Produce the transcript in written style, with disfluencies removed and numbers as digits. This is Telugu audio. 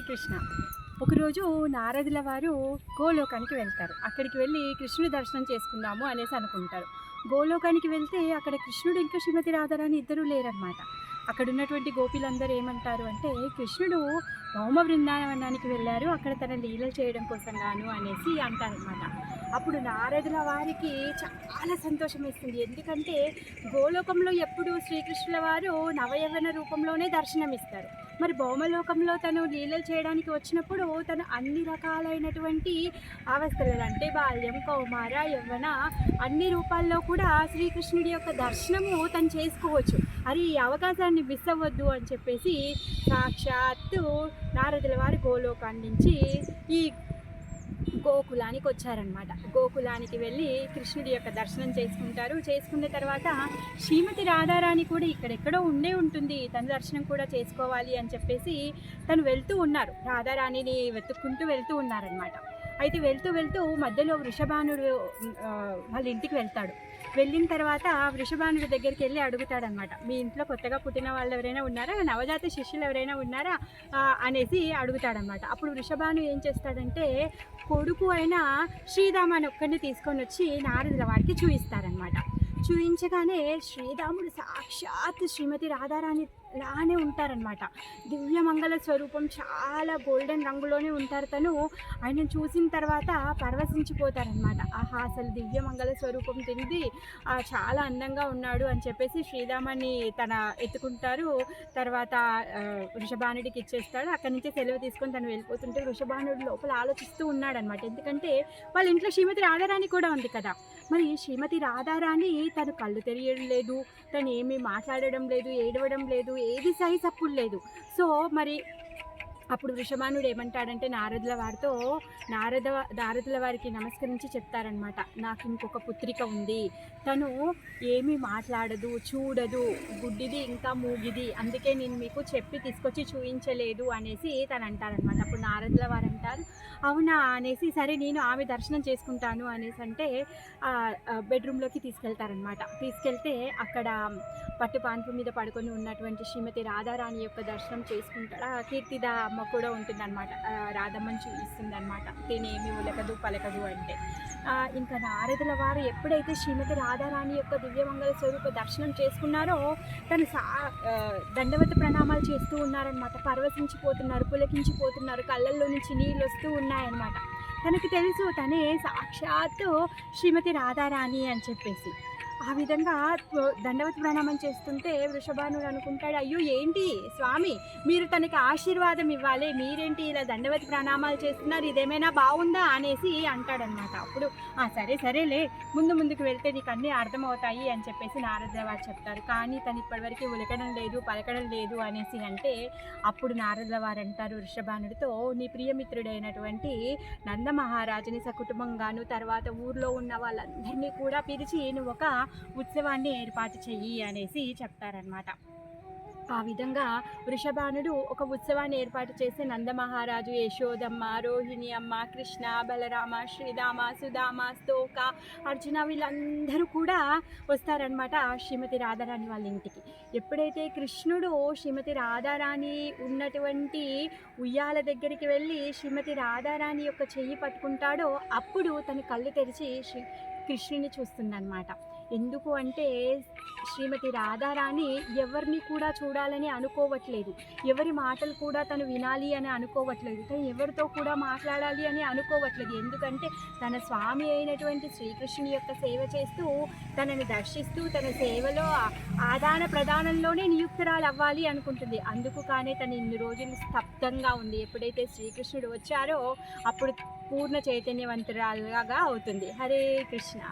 కృష్ణ. ఒకరోజు నారదుల వారు గోలోకానికి వెళ్తారు. అక్కడికి వెళ్ళి కృష్ణుడి దర్శనం చేసుకుందాము అనేసి అనుకుంటారు. గోలోకానికి వెళ్తే అక్కడ కృష్ణుడు ఇంకా శ్రీమతి రాధారాణి ఇద్దరూ లేరన్నమాట. అక్కడ ఉన్నటువంటి గోపిలందరూ ఏమంటారు అంటే, కృష్ణుడు భౌమ బృందావనానికి వెళ్ళారు, అక్కడ తన లీలలు చేయడం కోసం గాను అనేసి అంటారనమాట. అప్పుడు నారదుల వారికి చాలా సంతోషం వేస్తుంది. ఎందుకంటే గోలోకంలో ఎప్పుడు శ్రీకృష్ణుల వారు నవయవన రూపంలోనే దర్శనమిస్తారు. మరి భౌమలోకంలో తను లీలలు చేయడానికి వచ్చినప్పుడు తను అన్ని రకాలైనటువంటి అవస్థలు అంటే బాల్యం, కౌమార, యవ్వన అన్ని రూపాల్లో కూడా శ్రీకృష్ణుడి యొక్క దర్శనము తను చేసుకోవచ్చు. అది ఈ అవకాశాన్ని మిస్ అవ్వద్దు అని చెప్పేసి సాక్షాత్తు నారదుల వారు గోలోకాన్ని నుంచి ఈ గోకులానికి వచ్చారనమాట. గోకులానికి వెళ్ళి కృష్ణుడి యొక్క దర్శనం చేసుకుంటారు. చేసుకున్న తర్వాత శ్రీమతి రాధారాణి కూడా ఇక్కడెక్కడో ఉండే ఉంటుంది, తన దర్శనం కూడా చేసుకోవాలి అని చెప్పేసి తను వెళ్తూ ఉన్నారు. రాధారాణిని వెతుక్కుంటూ వెళ్తూ ఉన్నారనమాట. అయితే వెళ్తూ వెళ్తూ మధ్యలో వృషభానుడు వాళ్ళ ఇంటికి వెళ్తాడు. వెళ్ళిన తర్వాత వృషభానుడి దగ్గరికి వెళ్ళి అడుగుతాడనమాట, మీ ఇంట్లో కొత్తగా పుట్టిన వాళ్ళు ఎవరైనా ఉన్నారా, నవజాత శిష్యులు ఎవరైనా ఉన్నారా అనేసి అడుగుతాడనమాట. అప్పుడు వృషభాను ఏం చేస్తాడంటే కొడుకు అయిన శ్రీరామాన్ని ఒక్కడిని తీసుకొని వచ్చి నారదుల వారికి చూపిస్తారనమాట. చూపించగానే శ్రీరాముడు సాక్షాత్ శ్రీమతి రాధారాణి లానే ఉంటారనమాట. దివ్యమంగళ స్వరూపం, చాలా గోల్డెన్ రంగులోనే ఉంటారు. తను ఆయన చూసిన తర్వాత పరవశించిపోతారనమాట. ఆహా, అసలు దివ్యమంగళ స్వరూపం తింది, చాలా అందంగా ఉన్నాడు అని చెప్పేసి శ్రీరామాన్ని తన ఎత్తుకుంటారు. తర్వాత వృషభానుడికి ఇచ్చేస్తాడు. అక్కడి నుంచి సెలవు తీసుకొని తను వెళ్ళిపోతుంటే వృషభానుడు లోపల ఆలోచిస్తూ ఉన్నాడనమాట. ఎందుకంటే వాళ్ళ ఇంట్లో శ్రీమతి రాధారాణి కూడా ఉంది కదా. మరి శ్రీమతి రాధారాణి తను కళ్ళు తెరియడం లేదు, తను ఏమీ మాట్లాడడం లేదు, ఏడవడం లేదు, ఏది సహి సప్పుడు లేదు. సో మరి అప్పుడు వృషభానుడు ఏమంటాడంటే నారదుల వారితో, నారదుల వారికి నమస్కరించి చెప్తారనమాట, నాకు ఇంకొక పుత్రిక ఉంది, తను ఏమీ మాట్లాడదు, చూడదు, గుడ్డిది ఇంకా మూగిది, అందుకే నేను మీకు చెప్పి తీసుకొచ్చి చూపించలేదు అనేసి తను అంటారనమాట. అప్పుడు నారదుల వారు అంటారు, అవునా అనేసి, సరే నేను ఆమె దర్శనం చేసుకుంటాను అనేసి అంటే బెడ్రూమ్లోకి తీసుకెళ్తారనమాట. తీసుకెళ్తే అక్కడ పట్టుపాన్పు మీద పడుకొని ఉన్నటువంటి శ్రీమతి రాధారాణి యొక్క దర్శనం చేసుకుంటాడు. కీర్తిదా అమ్మ కూడా ఉంటుందన్నమాట, రాధమ్మని చూపిస్తుంది అనమాట, తినేమి ఉలకదు పలకదు అంటే. ఇంకా నారదుల వారు ఎప్పుడైతే శ్రీమతి రాధారాణి యొక్క దివ్యమంగళ స్వరూప దర్శనం చేసుకున్నారో తను దండవత ప్రణామాలు చేస్తూ ఉన్నారనమాట. పరవశించిపోతున్నారు, పులకించిపోతున్నారు, కళ్ళల్లో నుంచి నీళ్ళు వస్తూ ఉన్నాయన్నమాట. తనకు తెలుసు తనే సాక్షాత్తు శ్రీమతి రాధారాణి అని చెప్పేసి. ఆ విధంగా దండవత ప్రణామం చేస్తుంటే వృషభానుడు అనుకుంటాడు, అయ్యో ఏంటి స్వామి, మీరు తనకి ఆశీర్వాదం ఇవ్వాలి, మీరేంటి ఇలా దండవత ప్రణామాలు చేస్తున్నారు, ఇదేమైనా బాగుందా అనేసి అంటాడనమాట. అప్పుడు సరేలే, ముందుకు వెళ్తే నీకు అన్నీ అర్థమవుతాయి అని చెప్పేసి నారదుల వారు చెప్తారు. కానీ తను ఇప్పటివరకు ఉలకడం లేదు, పలకడం లేదు అనేసి అంటే అప్పుడు నారదుల వారు అంటారు వృషభానుడితో, నీ ప్రియమిత్రుడైనటువంటి నందమహారాజుని సకుటుంబంగాను తర్వాత ఊర్లో ఉన్న వాళ్ళందరినీ కూడా పిలిచి నువ్వు ఒక ఉత్సవాన్ని ఏర్పాటు చెయ్యి అనేసి చెప్తారనమాట. ఆ విధంగా వృషభానుడు ఒక ఉత్సవాన్ని ఏర్పాటు చేసి నందమహారాజు, యశోదమ్మ, రోహిణి అమ్మ, కృష్ణ, బలరామ, శ్రీరామ, సుధామ, స్తోక, అర్జున వీళ్ళందరూ కూడా వస్తారనమాట శ్రీమతి రాధారాణి వాళ్ళ ఇంటికి. ఎప్పుడైతే కృష్ణుడు శ్రీమతి రాధారాణి ఉన్నటువంటి ఉయ్యాల దగ్గరికి వెళ్ళి శ్రీమతి రాధారాణి యొక్క చెయ్యి పట్టుకుంటాడో అప్పుడు తన కళ్ళు తెరిచి కృష్ణుని చూస్తుందన్నమాట. ఎందుకు అంటే శ్రీమతి రాధారాణి ఎవరిని కూడా చూడాలని అనుకోవట్లేదు, ఎవరి మాటలు కూడా తను వినాలి అని అనుకోవట్లేదు, తను ఎవరితో కూడా మాట్లాడాలి అని అనుకోవట్లేదు. ఎందుకంటే తన స్వామి అయినటువంటి శ్రీకృష్ణుని యొక్క సేవ చేస్తూ తనని దర్శిస్తూ తన సేవలో ఆదాన ప్రదానంలోనే నియుక్తురాలు అవ్వాలి అనుకుంటుంది. అందుకు కానీ తను ఇన్ని రోజులు స్తబ్దంగా ఉంది. ఎప్పుడైతే శ్రీకృష్ణుడు వచ్చారో అప్పుడు పూర్ణ చైతన్యవంతురాలుగా అవుతుంది. హరే కృష్ణ.